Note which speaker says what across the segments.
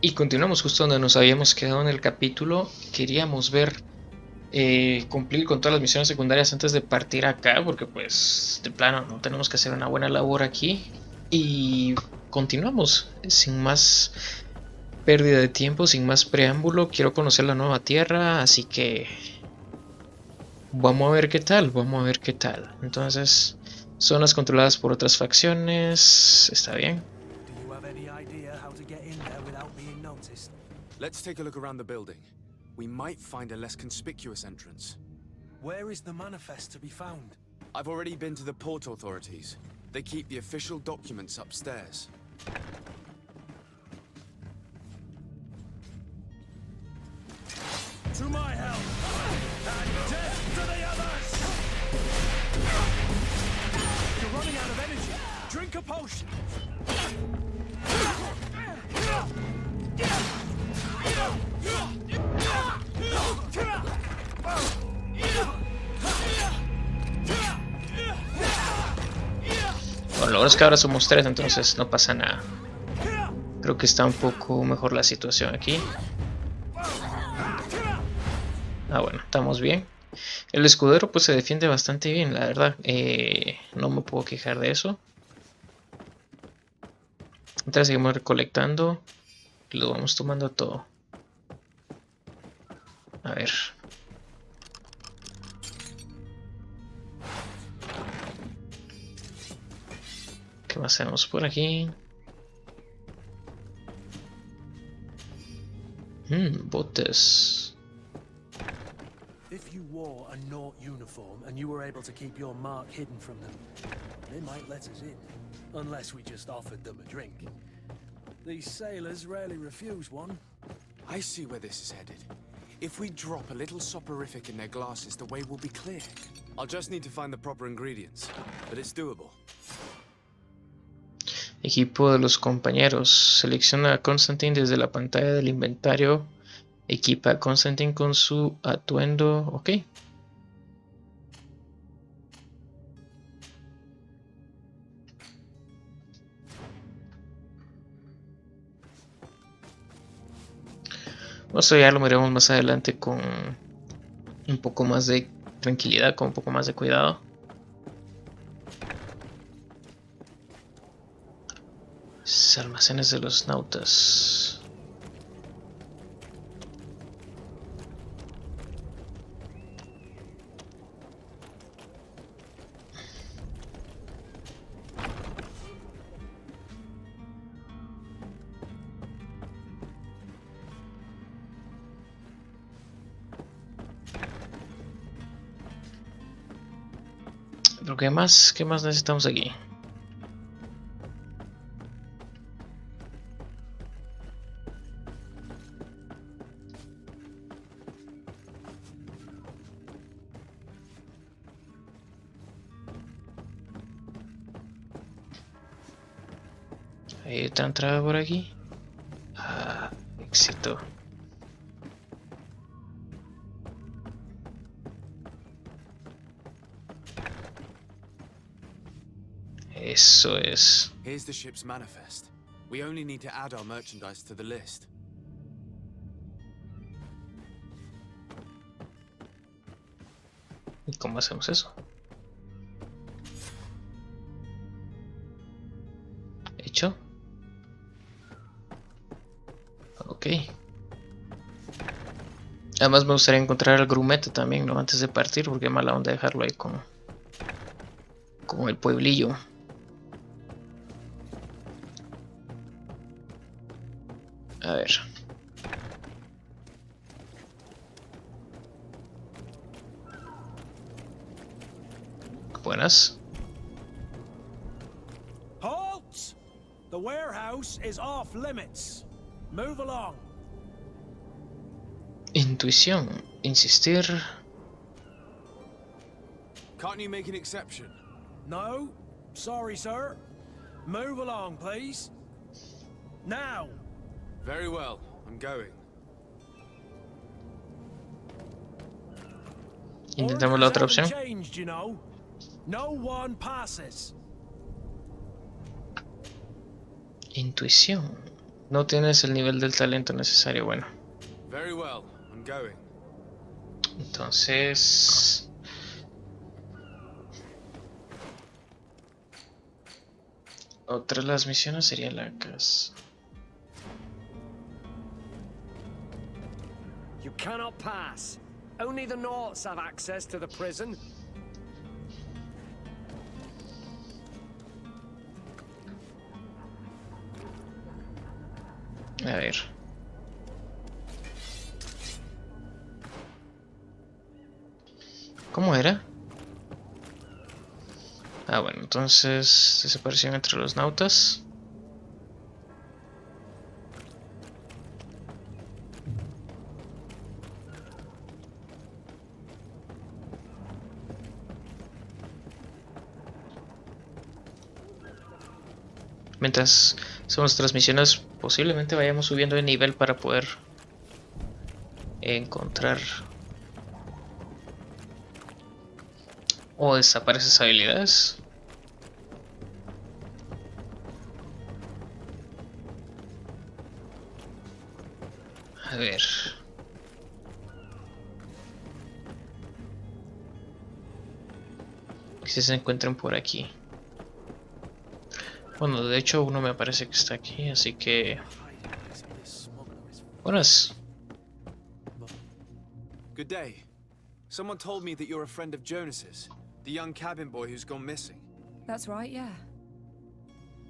Speaker 1: Y continuamos justo donde nos habíamos quedado en el capítulo. Queríamos ver cumplir con todas las misiones secundarias antes de partir acá, porque pues de plano no tenemos que hacer una buena labor aquí. Y continuamos sin más pérdida de tiempo, sin más preámbulo. Quiero conocer la nueva tierra, así que vamos a ver qué tal, vamos a ver qué tal. Entonces, zonas controladas por otras facciones, está bien.
Speaker 2: Let's take a look around the building. We might find a less conspicuous entrance.
Speaker 3: Where is the manifest to be found?
Speaker 2: I've already been to the port authorities. They keep the official documents upstairs.
Speaker 3: To my help! And death to the others! You're running out of energy. Drink a potion.
Speaker 1: Bueno, lo bueno es que ahora somos 3, entonces no pasa nada. Creo que está un poco mejor la situación aquí. Ah, bueno, estamos bien. El escudero pues se defiende bastante bien, la verdad. No me puedo quejar de eso. Entonces seguimos recolectando. Lo vamos tomando todo. A ver. ¿Qué más tenemos por aquí? Botes.
Speaker 3: If you wore a Naut uniform and you were able to keep your mark hidden from them, they might let us in, unless we just offered them a drink. These sailors rarely refuse one.
Speaker 2: I see where this is headed. If we drop a little soporific in their glasses, the way will be clear. I'll just need to find the proper ingredients, but it's doable.
Speaker 1: Equipo de los compañeros. Selecciona a Constantine desde la pantalla del inventario. Equipa a Constantine con su atuendo. Ok. Eso ya lo miremos más adelante con un poco más de tranquilidad, con un poco más de cuidado. Almacenes de los nautas. Pero ¿qué más necesitamos aquí? Hay otra entrada por aquí. Ah, éxito. Eso es.
Speaker 2: Here's the ship's manifest. We only need to add our merchandise to the list.
Speaker 1: ¿Y cómo hacemos eso? ¿Hecho? Ok. Además me gustaría encontrar el grumete también, ¿no? Antes de partir, porque es mala onda dejarlo ahí con el pueblillo. A ver. Buenas.
Speaker 3: Halt! The warehouse is off limits. Move along.
Speaker 1: Intuición. Insistir.
Speaker 2: Can't you make an exception?
Speaker 3: No, sorry, sir. Move along, please. Now.
Speaker 2: Very well, I'm going.
Speaker 1: Intentamos la otra opción.
Speaker 3: Changed, you know. No one passes.
Speaker 1: Intuición. No tienes el nivel del talento necesario. Bueno,
Speaker 2: Very well, I'm going.
Speaker 1: entonces... Otra de las misiones sería la casa.
Speaker 4: You cannot pass. Only the Naughts have access to the prison.
Speaker 1: A ver. ¿Cómo era? Ah, bueno, entonces desaparecieron entre los nautas. Mientras son nuestras misiones, posiblemente vayamos subiendo de nivel para poder encontrar o desaparecer habilidades. A ver. Si se encuentran por aquí. Bueno, de hecho uno me parece que está aquí, así que... Buenas.
Speaker 2: Good day. Someone told me that you're a friend of Jonas's, the young cabin boy who's gone missing.
Speaker 5: That's right, yeah.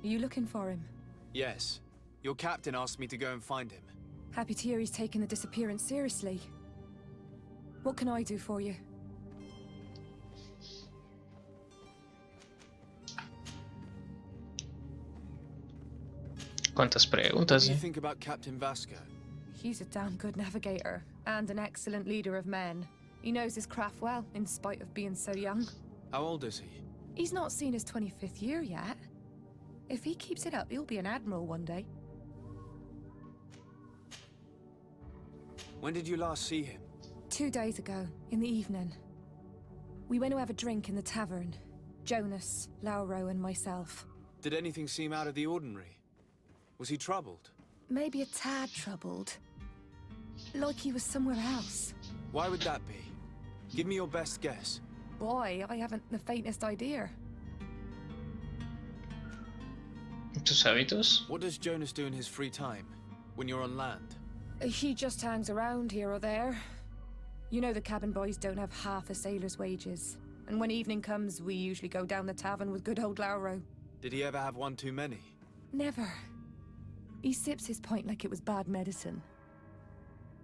Speaker 5: Are you looking for him?
Speaker 2: Yes. Your captain asked me to go and find him.
Speaker 5: Happy to hear he's taken the disappearance seriously. What can I do for you?
Speaker 1: ¿Cuántas
Speaker 2: What
Speaker 1: preguntas?
Speaker 2: do you think about Captain Vasco?
Speaker 5: He's a damn good navigator, and an excellent leader of men. He knows his craft well, in spite of being so young.
Speaker 2: How old is he?
Speaker 5: He's not seen his 25th year yet. If he keeps it up, he'll be an admiral one day.
Speaker 2: When did you last see him?
Speaker 5: 2 days ago, in the evening. We went to have a drink in the tavern. Jonas, Lauro, and myself.
Speaker 2: Did anything seem out of the ordinary? Was he troubled?
Speaker 5: Maybe a tad troubled. Like he was somewhere else.
Speaker 2: Why would that be? Give me your best guess.
Speaker 5: Boy, I haven't the faintest idea.
Speaker 1: ¿Tus hábitos?
Speaker 2: What does Jonas do in his free time, when you're on land?
Speaker 5: He just hangs around here or there. You know the cabin boys don't have half a sailor's wages. And when evening comes, we usually go down the tavern with good old Lauro.
Speaker 2: Did he ever have one too many?
Speaker 5: Never. He sips his pint like it was bad medicine.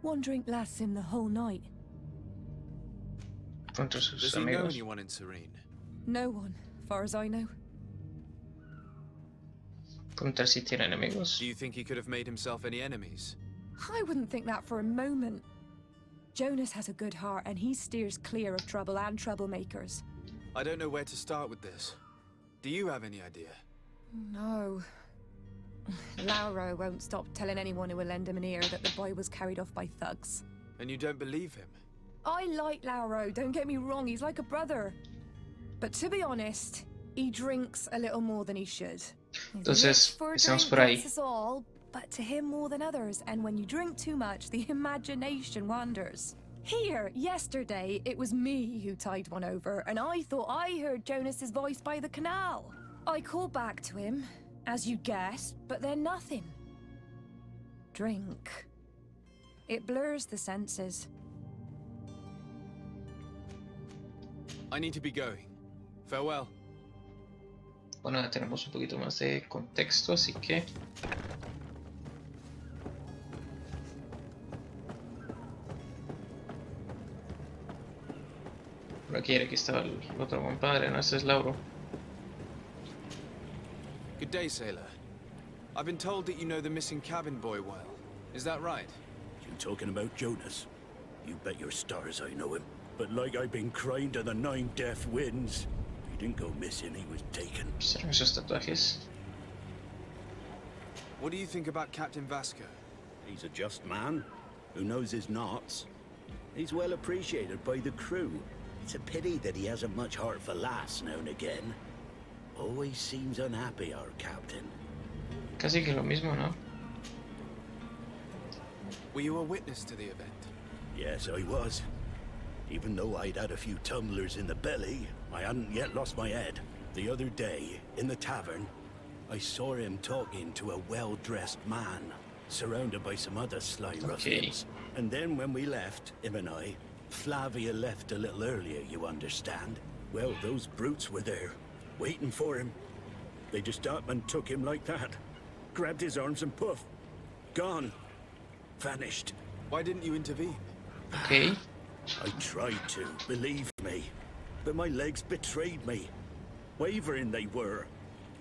Speaker 5: One drink lasts him the whole night.
Speaker 1: ¿Cuántos sus
Speaker 2: Does he know
Speaker 1: amigos?
Speaker 2: anyone in Serene?
Speaker 5: No one, far as I know.
Speaker 1: Preguntar si tiene enemigos.
Speaker 2: Do you think he could have made himself any enemies?
Speaker 5: I wouldn't think that for a moment. Jonas has a good heart and he steers clear of trouble and troublemakers.
Speaker 2: I don't know where to start with this. Do you have any idea?
Speaker 5: No. Lauro won't stop telling anyone who will lend him an ear that the boy was carried off by thugs.
Speaker 2: And you don't believe him?
Speaker 5: I like Lauro, don't get me wrong, he's like a brother. But to be honest, he drinks a little more than he should.
Speaker 1: Entonces,
Speaker 5: For a
Speaker 1: estamos
Speaker 5: drink
Speaker 1: por ahí.
Speaker 5: gets us all, but to him more than others, and when you drink too much, the imagination wanders. Here, yesterday, it was me who tied one over, and I thought I heard Jonas's voice by the canal. I called back to him, as you guessed, but then nothing. Drink. It blurs the senses.
Speaker 2: I need to be going. Farewell.
Speaker 1: Bueno, ya tenemos un poquito más de contexto, así que... Por aquí estaba el otro compadre, ¿no? Ese es Lauro.
Speaker 2: Good day, sailor. I've been told that you know the missing cabin boy well. Is that right?
Speaker 6: You talking about Jonas? You bet your stars I know him. But like I've been crying to the 9 deaf winds, he didn't go missing, he was taken.
Speaker 1: ¿Serán esos tatuajes?
Speaker 2: What do you think about Captain Vasco?
Speaker 6: He's a just man who knows his knots. He's well appreciated by the crew. It's a pity that he hasn't much heart for lass now and again. Always seems unhappy, our captain.
Speaker 1: Casi que lo mismo, ¿no?
Speaker 2: Were you a witness to the event?
Speaker 6: Yes, I was. Even though I'd had a few tumblers in the belly, I hadn't yet lost my head. The other day, in the tavern, I saw him talking to a well-dressed man, surrounded by some other sly ruffians. And then when we left, him and I, Flavia left a little earlier, you understand? Well, those brutes were there, waiting for him. They just up and took him like that. Grabbed his arms and poof. Gone. Vanished.
Speaker 2: Why didn't you intervene?
Speaker 1: Okay.
Speaker 6: I tried to, believe me. But my legs betrayed me. Wavering they were.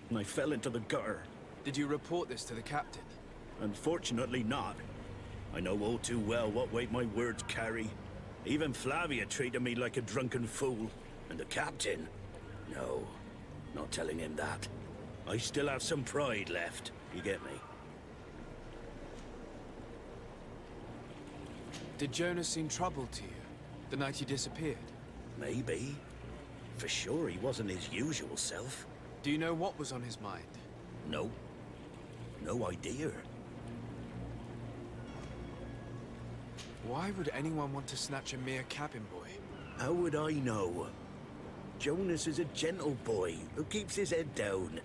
Speaker 6: And I fell into the gutter.
Speaker 2: Did you report this to the captain?
Speaker 6: Unfortunately not. I know all too well what weight my words carry. Even Flavia treated me like a drunken fool. And the captain? No, not telling him that. I still have some pride left. You get me?
Speaker 2: Did Jonas seem troubled to you the night he disappeared?
Speaker 6: Maybe. For sure he wasn't his usual self.
Speaker 2: Do you know what was on his mind?
Speaker 6: No. No idea.
Speaker 2: Why would anyone want to snatch a mere cabin boy?
Speaker 6: How would I know? Jonas is a gentle boy who keeps his head down.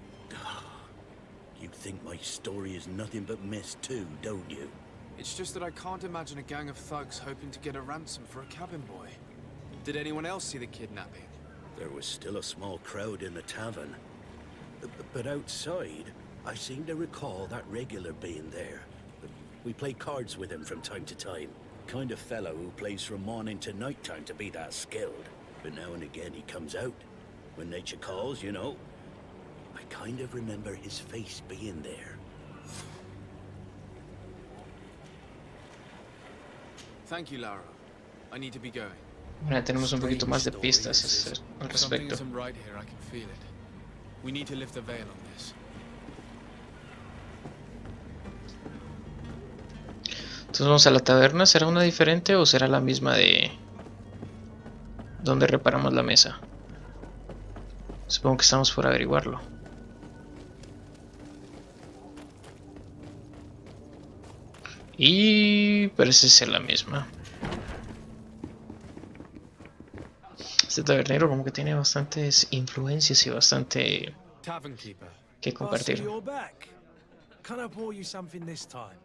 Speaker 6: You think my story is nothing but mist too, don't you?
Speaker 2: It's just that I can't imagine a gang of thugs hoping to get a ransom for a cabin boy. Did anyone else see the kidnapping?
Speaker 6: There was still a small crowd in the tavern. But outside, I seem to recall that regular being there. We play cards with him from time to time. Kind of fellow who plays from morning to night time to be that skilled. But now and again he comes out. When nature calls, you know. I kind of remember his face being there.
Speaker 2: Thank you, Lara. I need to be going.
Speaker 1: Bueno, tenemos un poquito más de pistas al
Speaker 2: Something
Speaker 1: respecto.
Speaker 2: isn't right here, I can feel it. We need to lift the veil on this.
Speaker 1: Entonces vamos a la taberna. ¿Será una diferente o será la misma de donde reparamos la mesa? Supongo que estamos por averiguarlo. Y parece ser la misma. Este tabernero como que tiene bastantes influencias y bastante
Speaker 2: Tavern keeper.
Speaker 1: que
Speaker 3: I see
Speaker 1: compartir.
Speaker 3: you're back. Can I pour you something this time?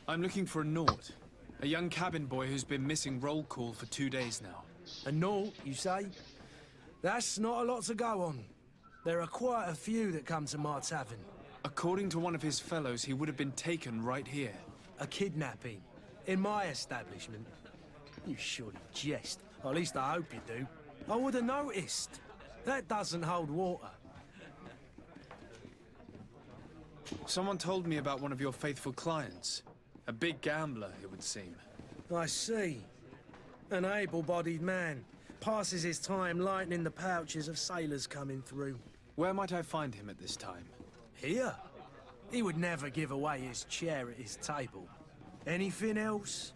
Speaker 2: I'm looking for a Nort. A young cabin boy who's been missing roll call for 2 days now.
Speaker 3: A naught, you say? That's not a lot to go on. There are quite a few that come to my tavern.
Speaker 2: According to one of his fellows, he would have been taken right here.
Speaker 3: A kidnapping. In my establishment. You surely jest. Or at least I hope you do. I would have noticed. That doesn't hold water.
Speaker 2: Someone told me about one of your faithful clients. A big gambler, it would seem.
Speaker 3: I see. An able-bodied man. Passes his time lightening the pouches of sailors coming through.
Speaker 2: Where might I find him at this time?
Speaker 3: Here? He would never give away his chair at his table. Anything else?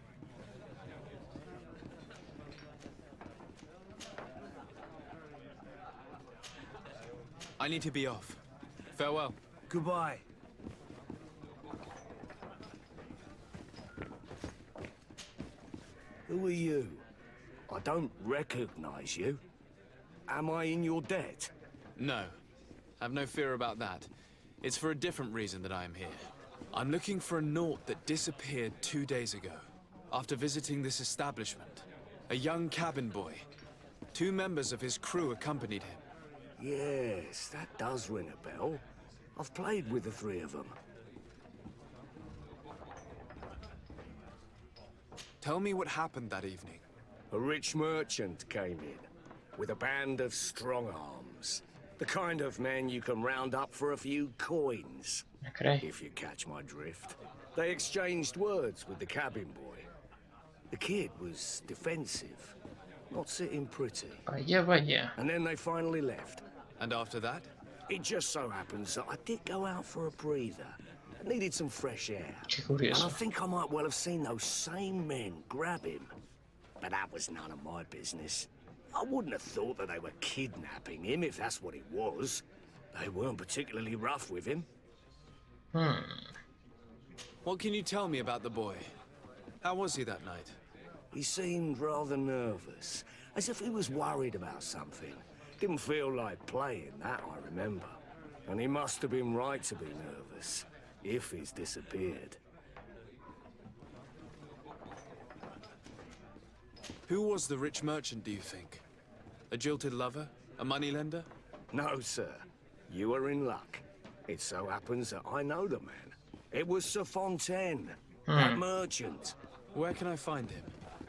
Speaker 2: I need to be off. Farewell.
Speaker 3: Goodbye.
Speaker 7: Who are you? I don't recognize you. Am I in your debt?
Speaker 2: No. Have no fear about that. It's for a different reason that I am here. I'm looking for a Nort that disappeared 2 days ago, after visiting this establishment. A young cabin boy. 2 members of his crew accompanied him.
Speaker 7: Yes, that does ring a bell. I've played with the 3 of them.
Speaker 2: Tell me what happened that evening.
Speaker 7: A rich merchant came in, with a band of strong arms. The kind of men you can round up for a few coins,
Speaker 1: Okay.
Speaker 7: if you catch my drift. They exchanged words with the cabin boy. The kid was defensive, not sitting pretty.
Speaker 1: Vaya, vaya.
Speaker 7: And then they finally left.
Speaker 2: And after that?
Speaker 7: It just so happens that I did go out for a breather. I needed some fresh air.
Speaker 1: Qué
Speaker 7: And I
Speaker 1: curioso.
Speaker 7: think I might well have seen those same men grab him. but that was none of my business. I wouldn't have thought that they were kidnapping him if that's what it was. They weren't particularly rough with him.
Speaker 2: What can you tell me about the boy? How was he that night?
Speaker 7: He seemed rather nervous, as if he was worried about something. Didn't feel like playing, that I remember. And he must have been right to be nervous, if he's disappeared.
Speaker 2: Who was the rich merchant, do you think? A jilted lover? A moneylender?
Speaker 7: No, sir. You are in luck. It so happens that I know the man. It was Sir Fontaine, that merchant.
Speaker 2: Where can I find him?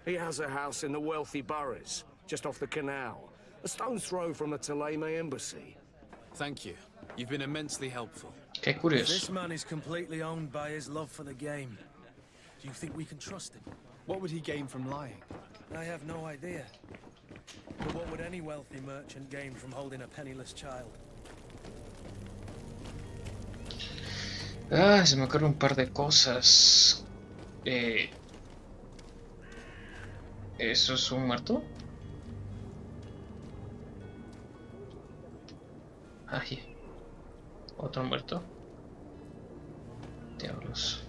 Speaker 7: He has a house in the wealthy boroughs, just off the canal. A stone's throw from the Theleme embassy.
Speaker 2: Thank you. You've been immensely helpful.
Speaker 1: Qué
Speaker 3: This
Speaker 1: curioso.
Speaker 3: man is completely owned by his love for the game. Do you think we can trust him?
Speaker 2: What would he gain from lying?
Speaker 3: I have no idea. But what would any wealthy merchant gain from holding a penniless child?
Speaker 1: Ah, se me ocurren un par de cosas. ¿Eso es un muerto? Ay, otro muerto. Diablos.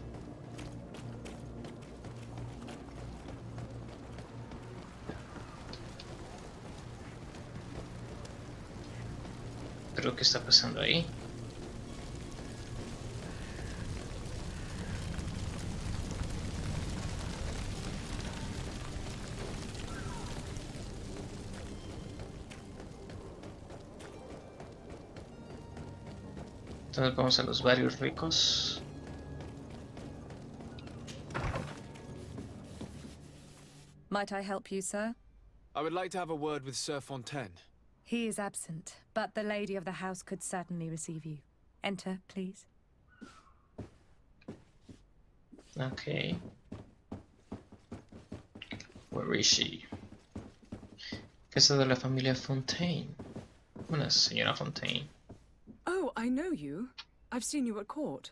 Speaker 1: ¿Pero qué está pasando ahí? Entonces vamos a los barrios ricos.
Speaker 5: Might I help you, sir?
Speaker 2: I would like to have a word with Sir Fontaine.
Speaker 5: He is absent, but the lady of the house could certainly receive you. Enter, please.
Speaker 1: Okay. Where is she? Casa de la familia Fontaine. Una señora Fontaine.
Speaker 8: Oh, I know you. I've seen you at court.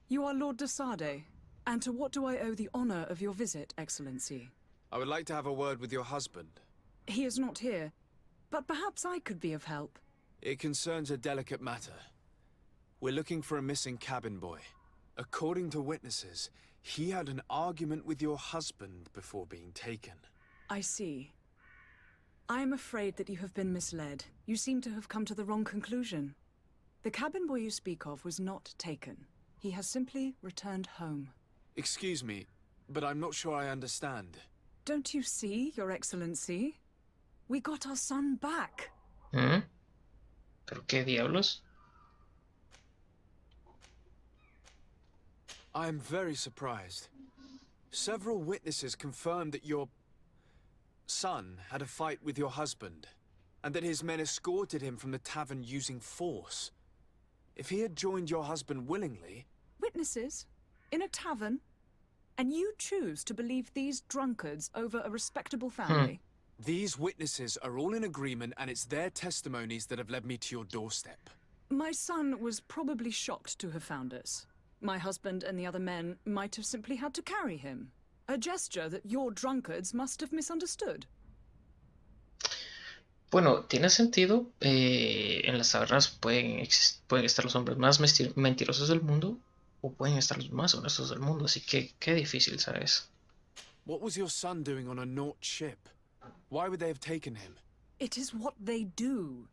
Speaker 8: You are Lord de Sade. And to what do I owe the honor of your visit, Excellency?
Speaker 2: I would like to have a word with your husband.
Speaker 8: He is not here, but perhaps I could be of help.
Speaker 2: It concerns a delicate matter. We're looking for a missing cabin boy. According to witnesses, he had an argument with your husband before being taken.
Speaker 8: I see. I am afraid that you have been misled. You seem to have come to the wrong conclusion. The cabin boy you speak of was not taken. He has simply returned home.
Speaker 2: Excuse me, but I'm not sure I understand.
Speaker 8: Don't you see, Your Excellency? We got our son back.
Speaker 1: ¿Mm? ¿Pero qué diablos?
Speaker 2: I am very surprised. Several witnesses confirmed that your son had a fight with your husband, and that his men escorted him from the tavern using force. If he had joined your husband willingly...
Speaker 8: Witnesses? In a tavern? And you choose to believe these drunkards over a respectable family?
Speaker 2: These witnesses are all in agreement, and it's their testimonies that have led me to your doorstep.
Speaker 8: My son was probably shocked to have found us. My husband and the other men might have simply had to carry him. A gesture that your drunkards must have misunderstood.
Speaker 1: Bueno, tiene sentido. En las tabernas pueden estar los hombres más mentirosos del mundo o pueden estar los más honestos del mundo. Así que qué difícil, ¿sabes?
Speaker 2: What was your son doing on a Naut ship? Why would they have taken him?
Speaker 8: It is what they do.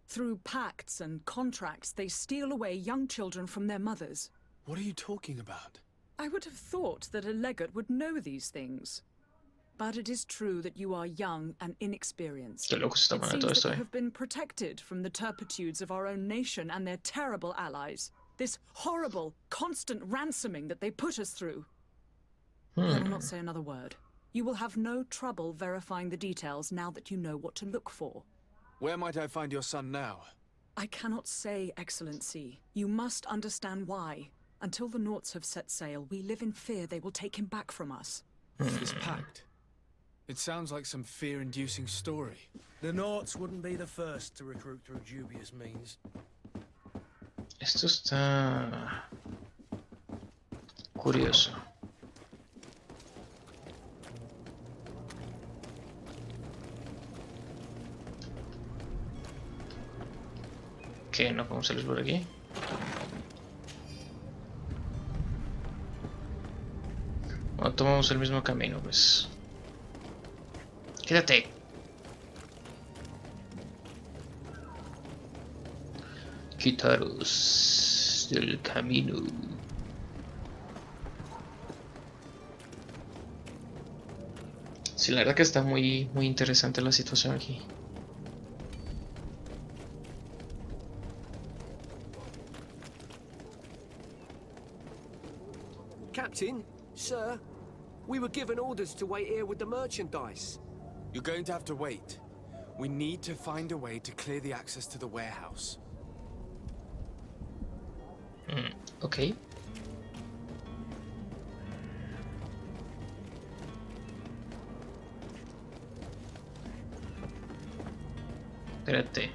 Speaker 8: Through pacts and contracts, they steal away young children from their mothers.
Speaker 2: What are you talking about?
Speaker 8: I would have thought that a legate would know these things. But it is true that you are young and inexperienced.
Speaker 1: Qué loco se está
Speaker 8: It
Speaker 1: poniendo
Speaker 8: seems
Speaker 1: todo
Speaker 8: that
Speaker 1: esto,
Speaker 8: you have been protected from the turpitudes of our own nation and their terrible allies. This horrible, constant ransoming that they put us through. I will not say another word. You will have no trouble verifying the details now that you know what to look for.
Speaker 2: Where might I find your son now?
Speaker 8: I cannot say, Excellency. You must understand why. Until the Nauts have set sail, we live in fear they will take him back from us.
Speaker 2: This pact. It sounds like some fear-inducing story.
Speaker 3: The Nauts wouldn't be the first to recruit through dubious means.
Speaker 1: Esto está curioso. que no podemos salir por aquí. O tomamos el mismo camino, pues. Quédate. Quitaros del camino. Sí, la verdad que está muy interesante la situación aquí.
Speaker 7: Captain, sir, we were given orders to wait here with the merchandise.
Speaker 2: You're going to have to wait. We need to find a way to clear the access to the warehouse.
Speaker 1: Ok. Espérate.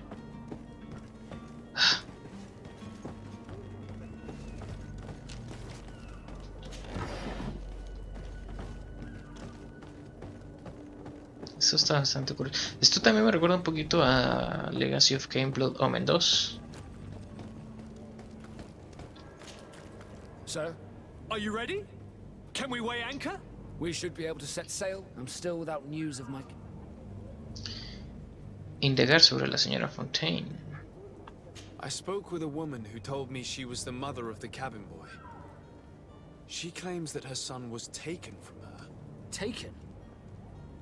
Speaker 1: Eso está bastante curioso. Esto también me recuerda un poquito a Legacy of Kain Blood Omen 2.
Speaker 4: So, are you ready? Can we weigh anchor?
Speaker 9: We should be able to set sail. I'm still without news of Mike.
Speaker 1: Indagar sobre la señora Fontaine.
Speaker 2: I spoke with a woman who told me she was the mother of the cabin boy. She claims that her son was taken from her.
Speaker 9: Taken?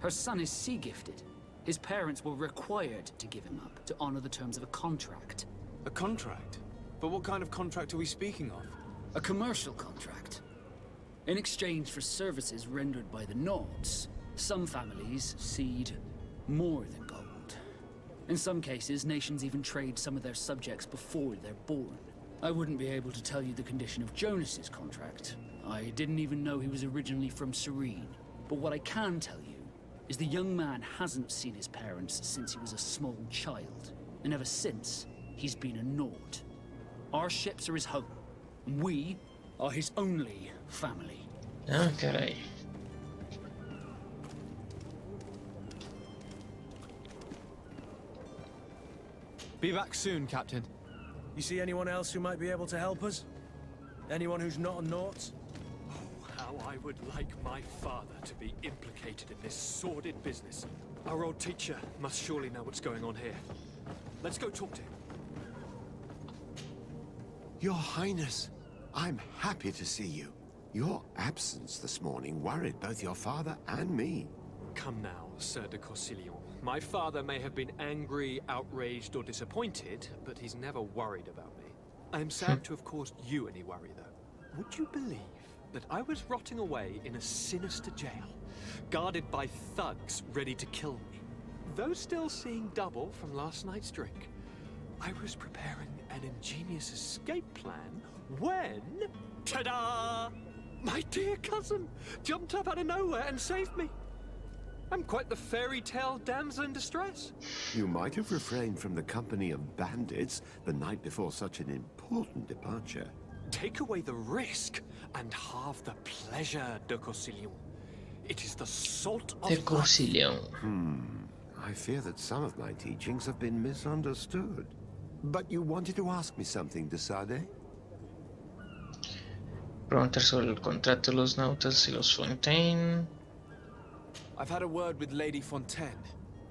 Speaker 9: Her son is sea-gifted. His parents were required to give him up to honor the terms of a contract.
Speaker 2: A contract? But what kind of contract are we speaking of?
Speaker 9: A commercial contract. In exchange for services rendered by the Nords, some families cede more than gold. In some cases, nations even trade some of their subjects before they're born. I wouldn't be able to tell you the condition of Jonas's contract. I didn't even know he was originally from Serene. But what I can tell you is the young man hasn't seen his parents since he was a small child. And ever since, he's been a Nord. Our ships are his home. And we are his only family.
Speaker 1: Ah, caray.
Speaker 2: Be back soon, Captain.
Speaker 3: You see anyone else who might be able to help us? Anyone who's not a Naut?
Speaker 4: Oh, how I would like my father to be implicated in this sordid business. Our old teacher must surely know what's going on here. Let's go talk to him.
Speaker 10: Your Highness, I'm happy to see you. Your absence this morning worried both your father and me.
Speaker 4: Come now, Sir de Corsilion. My father may have been angry, outraged, or disappointed, but he's never worried about me. I am sad to have caused you any worry, though. Would you believe that I was rotting away in a sinister jail, guarded by thugs ready to kill me? Though still seeing double from last night's drink, I was preparing an ingenious escape plan when... Ta-da! My dear cousin jumped up out of nowhere and saved me. I'm quite the fairy tale damsel in distress.
Speaker 10: You might have refrained from the company of bandits the night before such an important departure.
Speaker 4: Take away the risk and halve the pleasure, de Corsilion. It is the salt of
Speaker 1: De
Speaker 4: life.
Speaker 1: Corsilion.
Speaker 10: I fear that some of my teachings have been misunderstood. But you wanted to ask me something, de Sade?
Speaker 1: Preguntar sobre el contrato de los nautas y los Fontaine.
Speaker 2: I've had a word with Lady Fontaine.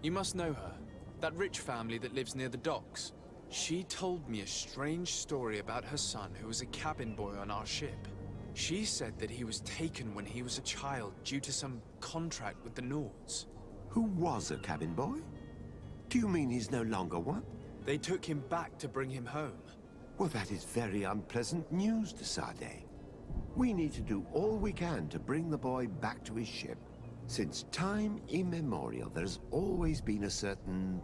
Speaker 2: You must know her. That rich family that lives near the docks. She told me a strange story about her son who was a cabin boy on our ship. She said that he was taken when he was a child due to some contract with the Nords.
Speaker 10: Who was a cabin boy? Do you mean he's no longer one?
Speaker 2: They took him back to bring him home.
Speaker 10: Well, that is very unpleasant news, de Sade. We need to do all we can to bring the boy back to his ship. Since time immemorial, there's always been a certain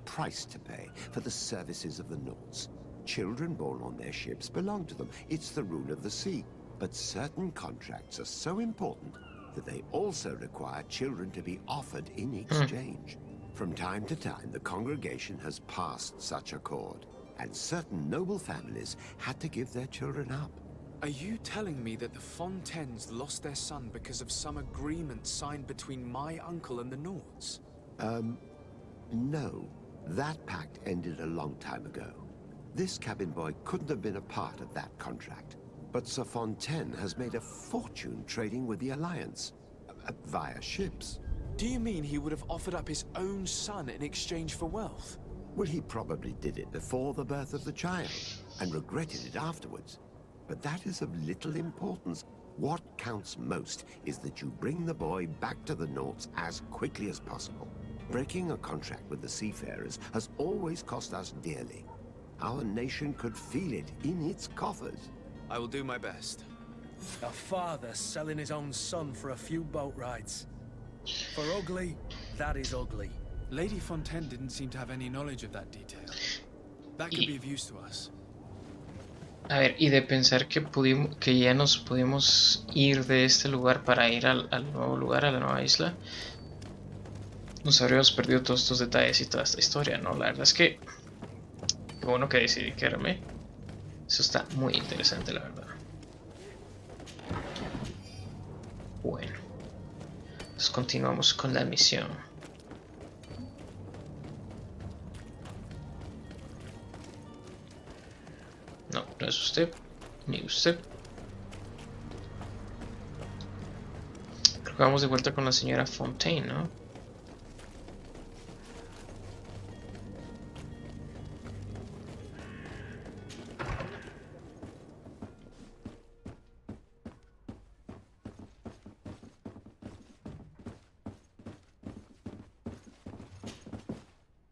Speaker 10: price to pay for the services of the Nords. Children born on their ships belong to them. It's the rule of the sea. But certain contracts are so important that they also require children to be offered in exchange. From time to time, the congregation has passed such accord, and certain noble families had to give their children up.
Speaker 2: Are you telling me that the Fontaines lost their son because of some agreement signed between my uncle and the Nords?
Speaker 10: No. That pact ended a long time ago. This cabin boy couldn't have been a part of that contract. But Sir Fontaine has made a fortune trading with the Alliance, via ships.
Speaker 2: Do you mean he would have offered up his own son in exchange for wealth?
Speaker 10: Well, he probably did it before the birth of the child, and regretted it afterwards. But that is of little importance. What counts most is that you bring the boy back to the Nords as quickly as possible. Breaking a contract with the seafarers has always cost us dearly. Our nation could feel it in its coffers.
Speaker 2: I will do my best.
Speaker 3: A father selling his own son for a few boat rides. For ugly, that is ugly.
Speaker 2: Lady Fontaine didn't seem to have any knowledge of that detail. That could be of use to us.
Speaker 1: A ver, y de pensar que ya nos pudimos ir de este lugar para ir al nuevo lugar, a la nueva isla, nos habríamos perdido todos estos detalles y toda esta historia, ¿no? La verdad es que qué bueno que decidí quedarme. Eso está muy interesante, la verdad. Bueno, entonces continuamos con la misión. No, no es usted, ni usted. Creo que vamos de vuelta con la señora Fontaine, ¿no?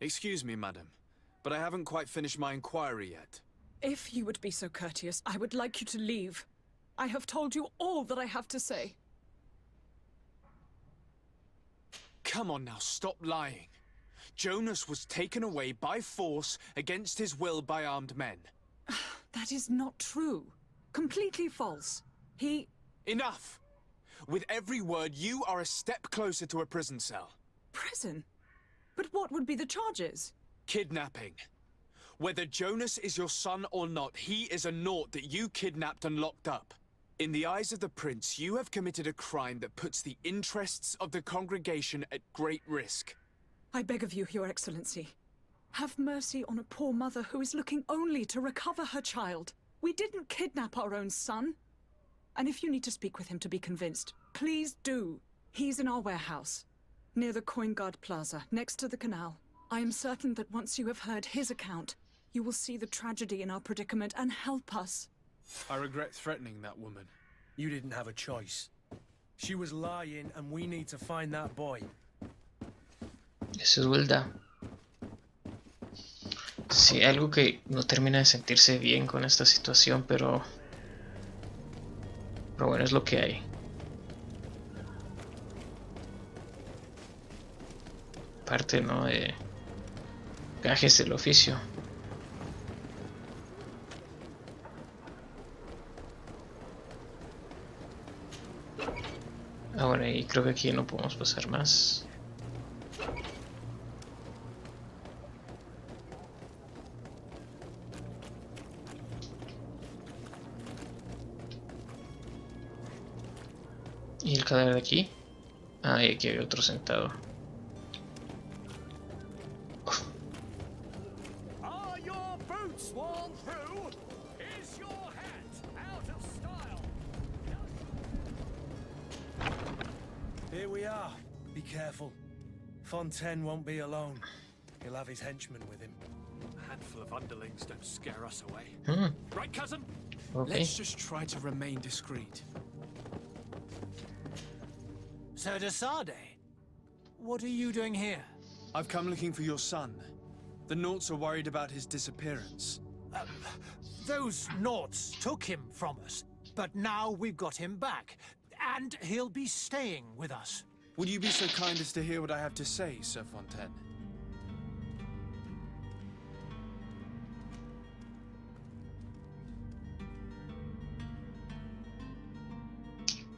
Speaker 2: Excuse me, madam, but I haven't quite finished my inquiry yet.
Speaker 8: If you would be so courteous, I would like you to leave. I have told you all that I have to say.
Speaker 2: Come on now, stop lying. Jonas was taken away by force against his will by armed men.
Speaker 8: That is not true. Completely false. He...
Speaker 2: Enough! With every word, you are a step closer to a prison cell.
Speaker 8: Prison? But what would be the charges?
Speaker 2: Kidnapping. Whether Jonas is your son or not, he is a Naught that you kidnapped and locked up. In the eyes of the Prince, you have committed a crime that puts the interests of the congregation at great risk.
Speaker 8: I beg of you, Your Excellency. Have mercy on a poor mother who is looking only to recover her child. We didn't kidnap our own son. And if you need to speak with him to be convinced, please do. He's in our warehouse, near the Coin Guard Plaza, next to the canal. I am certain that once you have heard his account, you will see the tragedy in our predicament and help us.
Speaker 2: I regret threatening that woman.
Speaker 3: You didn't have a choice. She was lying, and we need to find that boy.
Speaker 1: Eso es verdad. Sí, algo que no termina de sentirse bien con esta situación, pero bueno, es lo que hay. Parte, ¿no? De gajes del oficio. Ahora, y creo que aquí no podemos pasar más. ¿Y el cadáver de aquí? Ah, y aquí había otro sentado.
Speaker 7: Are your boots worn through? Is your hat out of style?
Speaker 3: Here we are. Be careful. Fontaine won't be alone. He'll have his henchmen with him.
Speaker 4: A handful of underlings don't scare us away. Right, cousin?
Speaker 1: Okay.
Speaker 2: Let's just try to remain discreet.
Speaker 11: Sir de Sade, what are you doing here?
Speaker 2: I've come looking for your son. The Naughts are worried about his disappearance.
Speaker 11: Those Naughts took him from us, but now we've got him back, and he'll be staying with us.
Speaker 2: Would you be so kind as to hear what I have to say, Sir Fontaine?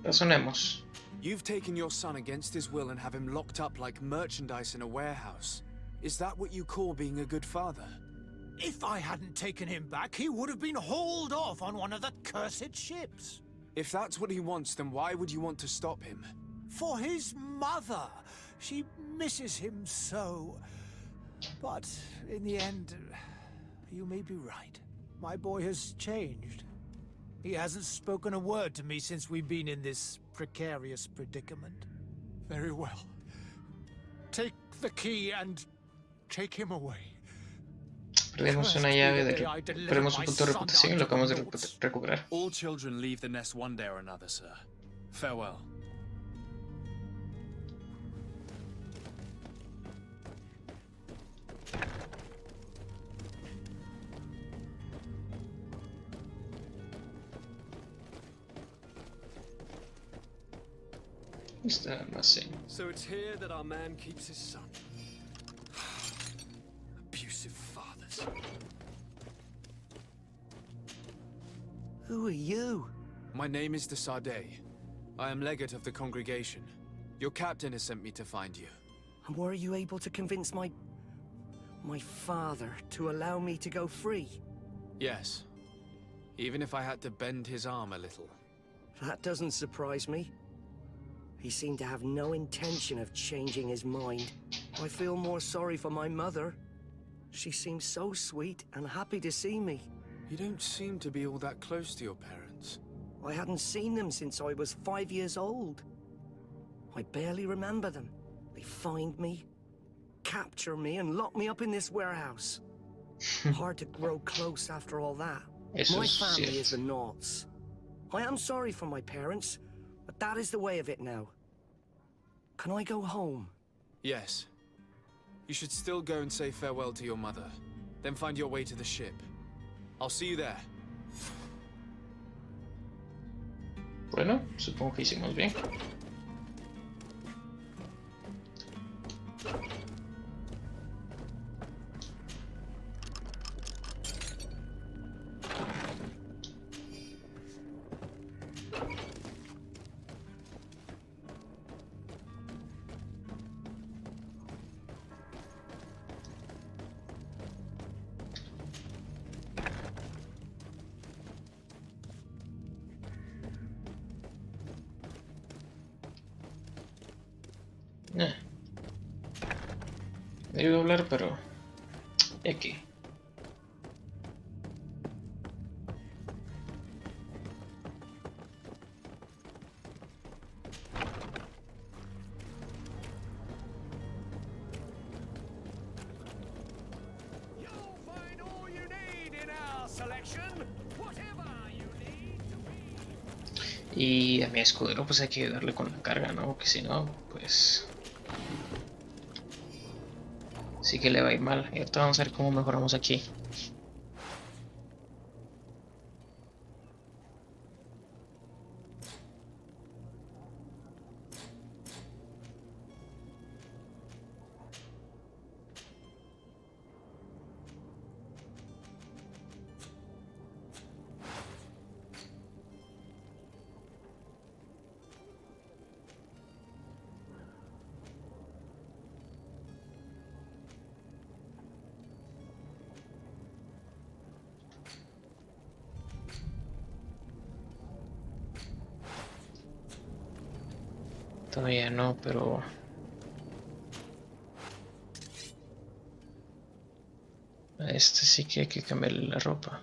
Speaker 1: Razonemos.
Speaker 2: You've taken your son against his will and have him locked up like merchandise in a warehouse. Is that what you call being a good father?
Speaker 11: If I hadn't taken him back, he would have been hauled off on one of the cursed ships.
Speaker 2: If that's what he wants, then why would you want to stop him?
Speaker 11: For his mother. She misses him so. But in the end, you may be right. My boy has changed. He hasn't spoken a word to me since we've been in this precarious predicament. Very well. Take the key and take him away.
Speaker 1: Perdemos una llave perdemos un punto de reputación y lo acabamos de recuperar.
Speaker 2: All children leave the nest one day or another, sir. Farewell.
Speaker 1: Está almacén.
Speaker 4: So it's here that our man keeps his son. Abusive fathers.
Speaker 7: Who are you?
Speaker 2: My name is Desade. I am legate of the congregation. Your captain has sent me to find you.
Speaker 7: And were you able to convince my father to allow me to go free?
Speaker 2: Yes. Even if I had to bend his arm a little.
Speaker 7: That doesn't surprise me. He seemed to have no intention of changing his mind. I feel more sorry for my mother. She seemed so sweet and happy to see me.
Speaker 2: You don't seem to be all that close to your parents.
Speaker 7: I hadn't seen them since I was 5 years old. I barely remember them. They find me, capture me, and lock me up in this warehouse. Hard to grow close after all that. My family is the Naughts. I am sorry for my parents, but that is the way of it now. Can I go home?
Speaker 2: Yes. You should still go and say farewell to your mother. Then find your way to the ship. I'll see you there.
Speaker 1: Bueno, supongo que hicimos bien. Debo hablar, pero aquí. Y a mi escudero pues hay que ayudarle con la carga, ¿no? Porque si no, pues sí que le va a ir mal. Y ahorita vamos a ver cómo mejoramos aquí. Todavía no, pero a este sí que hay que cambiarle la ropa.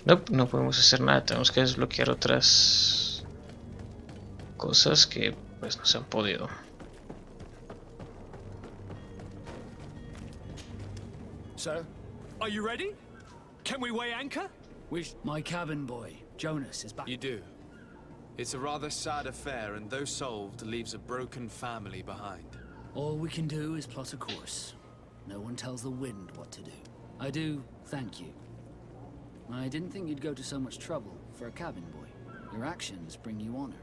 Speaker 1: No, no podemos hacer nada, tenemos que desbloquear otras cosas que pues no se han podido.
Speaker 2: So, are you ready? Can we weigh anchor?
Speaker 9: My cabin boy, Jonas, is back.
Speaker 2: You do. It's a rather sad affair, and though solved, leaves a broken family behind.
Speaker 9: All we can do is plot a course. No one tells the wind what to do. I do thank you. I didn't think you'd go to so much trouble for a cabin boy. Your actions bring you honor.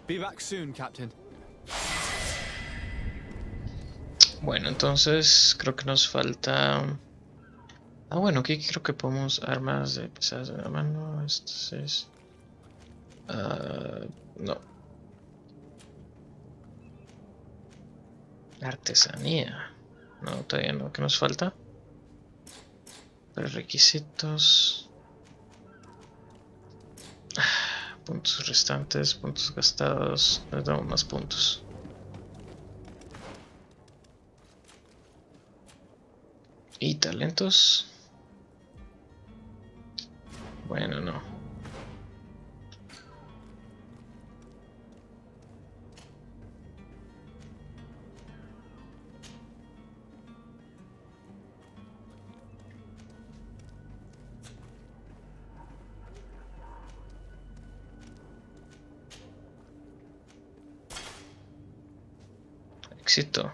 Speaker 2: Be back soon, Captain.
Speaker 1: Bueno, entonces creo que nos falta... Ah, bueno, aquí creo que podemos armas de pesadas de la mano. Esto es... no. Artesanía. No, todavía no. ¿Qué nos falta? Requisitos. Puntos restantes, puntos gastados. Les damos más puntos. Y talentos. Bueno, no. Éxito.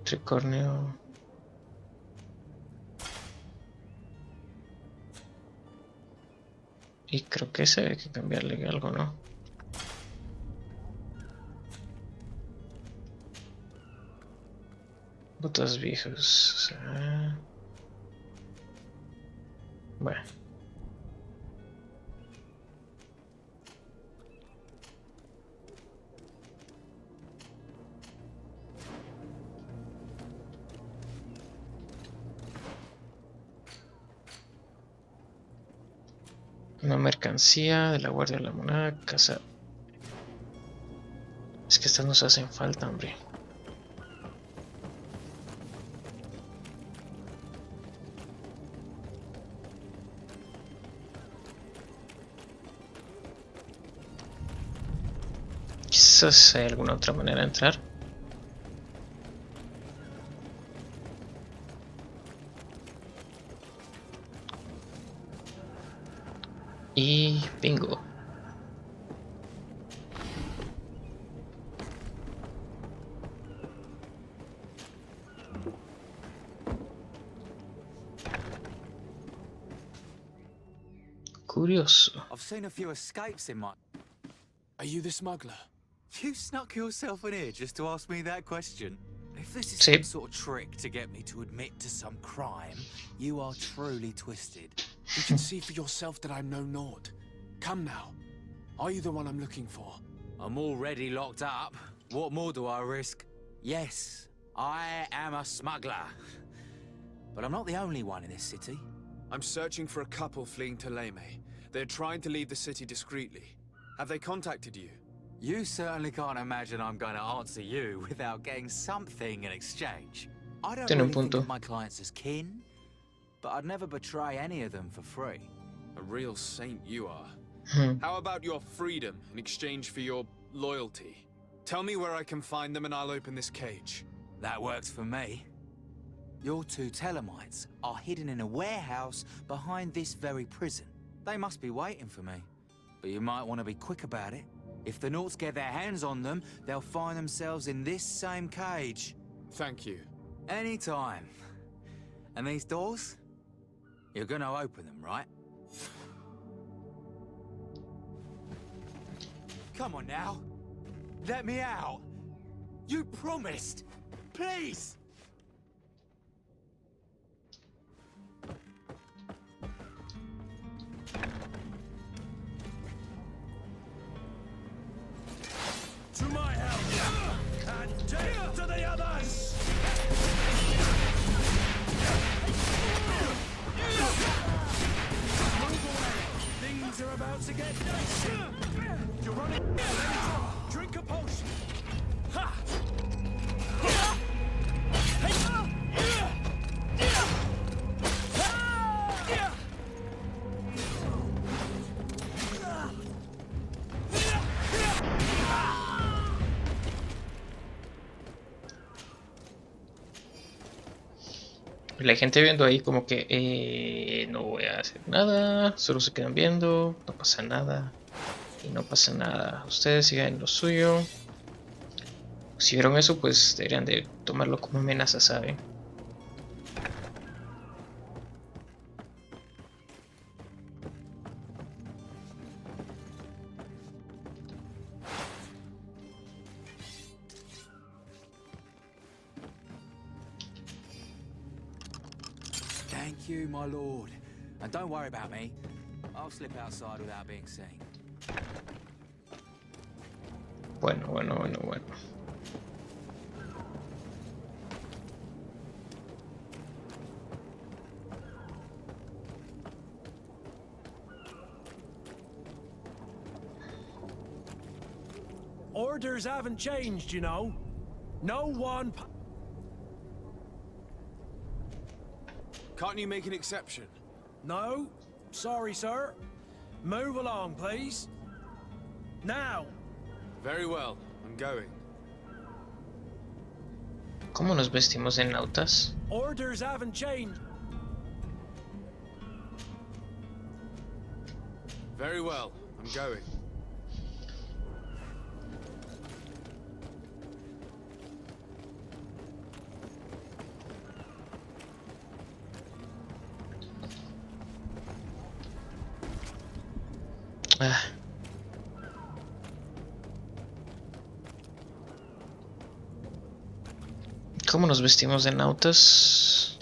Speaker 1: Tricornio. Y creo que ese hay que cambiarle algo, ¿no? Botas viejas. Bueno. Una mercancía de la Guardia de la Moneda, casa. Es que estas nos hacen falta, hombre. Quizás hay alguna otra manera de entrar. Y bingo. Curioso.
Speaker 12: I've seen a few escapes in my...
Speaker 2: Are you the smuggler?
Speaker 12: You snuck yourself in here just to ask me that question? If this is
Speaker 1: Sí.
Speaker 12: some sort of trick to get me to admit to some crime, you are truly twisted.
Speaker 2: You can see for yourself that I'm no naught. Come now. Are you the one I'm looking for?
Speaker 12: I'm already locked up. What more do I risk? Yes, I am a smuggler. But I'm not the only one in this city.
Speaker 2: I'm searching for a couple fleeing to Leme. They're trying to leave the city discreetly. Have they contacted you?
Speaker 12: You certainly can't imagine I'm going to answer you without getting something in exchange. I don't
Speaker 1: Tiene un
Speaker 12: really think
Speaker 1: punto.
Speaker 12: of my clients as kin, but I'd never betray any of them for free.
Speaker 2: A real saint you are.
Speaker 1: Hmm.
Speaker 2: How about your freedom in exchange for your loyalty? Tell me where I can find them and I'll open this cage.
Speaker 12: That works for me. Your two Telemites are hidden in a warehouse behind this very prison. They must be waiting for me. But you might want to be quick about it. If the Nauts get their hands on them, they'll find themselves in this same cage.
Speaker 2: Thank you.
Speaker 12: Anytime. And these doors? You're gonna open them, right? Come on now. Let me out. You promised. Please.
Speaker 7: To my help! And death to the others! Things are about to get dicey. You're running. Drink a potion. Ha!
Speaker 1: La gente viendo ahí como que no voy a hacer nada, solo se quedan viendo, no pasa nada y no pasa nada. Ustedes sigan lo suyo. Si vieron eso, pues deberían de tomarlo como amenaza, ¿saben?
Speaker 12: Thank you, my lord. And don't worry about me. I'll slip outside without being seen.
Speaker 1: Bueno.
Speaker 3: Orders haven't changed, you know. No one...
Speaker 2: Can't you make an exception?
Speaker 3: No. Sorry, sir. Move along, please. Now.
Speaker 2: Very well, I'm going.
Speaker 1: ¿Cómo nos vestimos de nautas?
Speaker 3: Orders haven't changed.
Speaker 2: Very well, I'm going.
Speaker 1: ¿Cómo nos vestimos de nautas?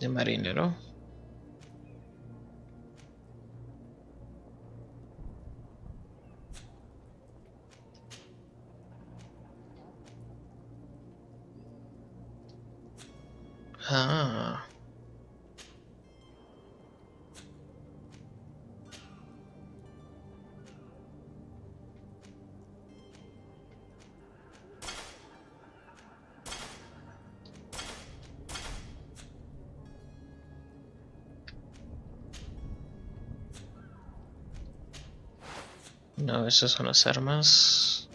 Speaker 1: De marinero. Ah. No, esas son las armas.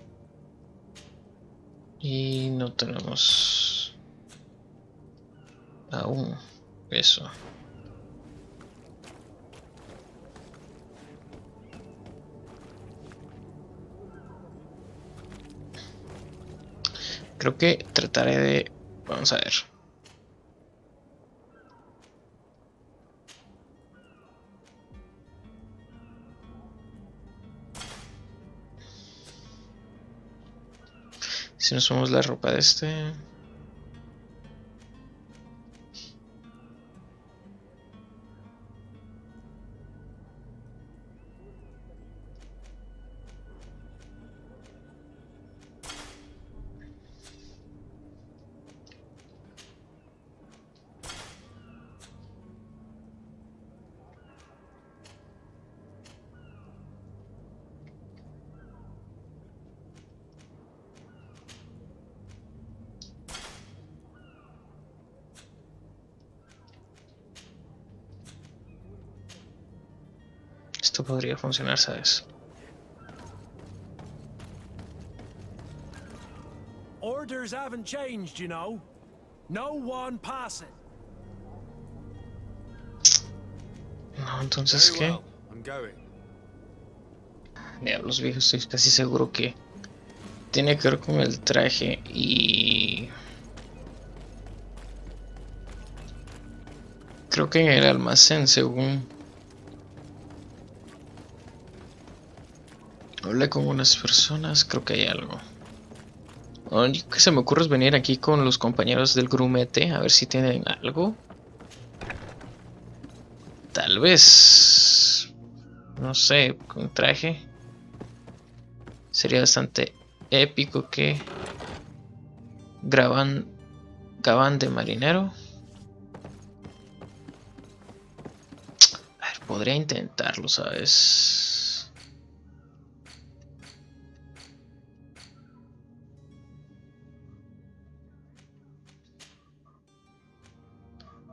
Speaker 1: Y no tenemos aún eso. Creo que trataré de... Vamos a ver. Si nos ponemos la ropa de este... Esto podría funcionar, ¿sabes?
Speaker 3: Orders haven't changed, you know. No one passing.
Speaker 1: No, entonces, ¿qué?
Speaker 2: I'm going.
Speaker 1: Diablos viejos, estoy casi seguro que tiene que ver con el traje y... creo que en el almacén, según... hablé con unas personas, creo que hay algo. Lo único que se me ocurre es venir aquí con los compañeros del grumete, a ver si tienen algo. Tal vez... no sé, con traje. Sería bastante épico que... gabán de marinero. A ver, podría intentarlo, ¿sabes?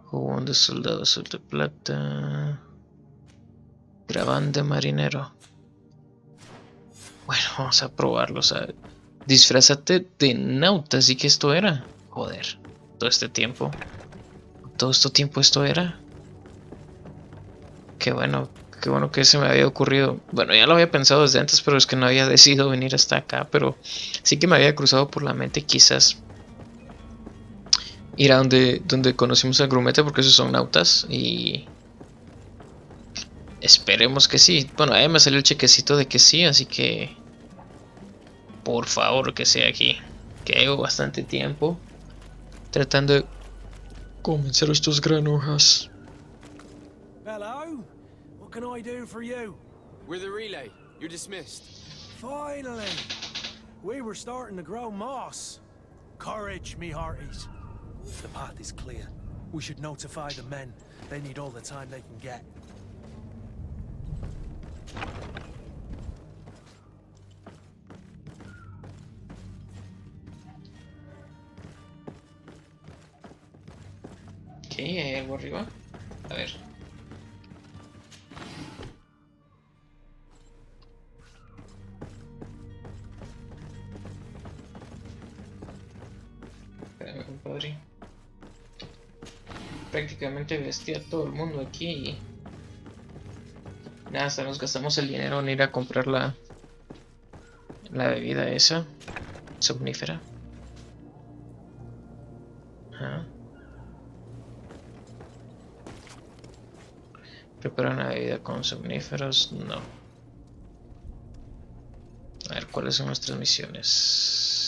Speaker 1: Jugón de soldado azul de plata. Gabán de marinero. Bueno, vamos a probarlo, ¿sabes? Disfrázate de nauta, así que esto era. Joder, todo este tiempo. Todo este tiempo esto era. Qué bueno que se me había ocurrido. Bueno, ya lo había pensado desde antes, pero es que no había decidido venir hasta acá. Pero sí que me había cruzado por la mente quizás ir a donde conocimos al grumete, porque esos son nautas. Y esperemos que sí. Bueno, ahí me salió el chequecito de que sí, así que por favor que sea aquí. Que llevo bastante tiempo tratando de convencer a estos granujas.
Speaker 3: Hello? What can I do for you?
Speaker 2: We're the relay. You're dismissed.
Speaker 3: Finally! We were starting to grow moss. Courage, me hearties. The path is clear. We should notify the men. They need all the time they can get.
Speaker 1: Ok, hay algo arriba. A ver. Espérame, compadre. Prácticamente vestí a todo el mundo aquí y... nada, hasta nos gastamos el dinero en ir a comprar la bebida esa. Somnífera. Ajá. Prepara una bebida con somníferos. No. A ver, ¿cuáles son nuestras misiones?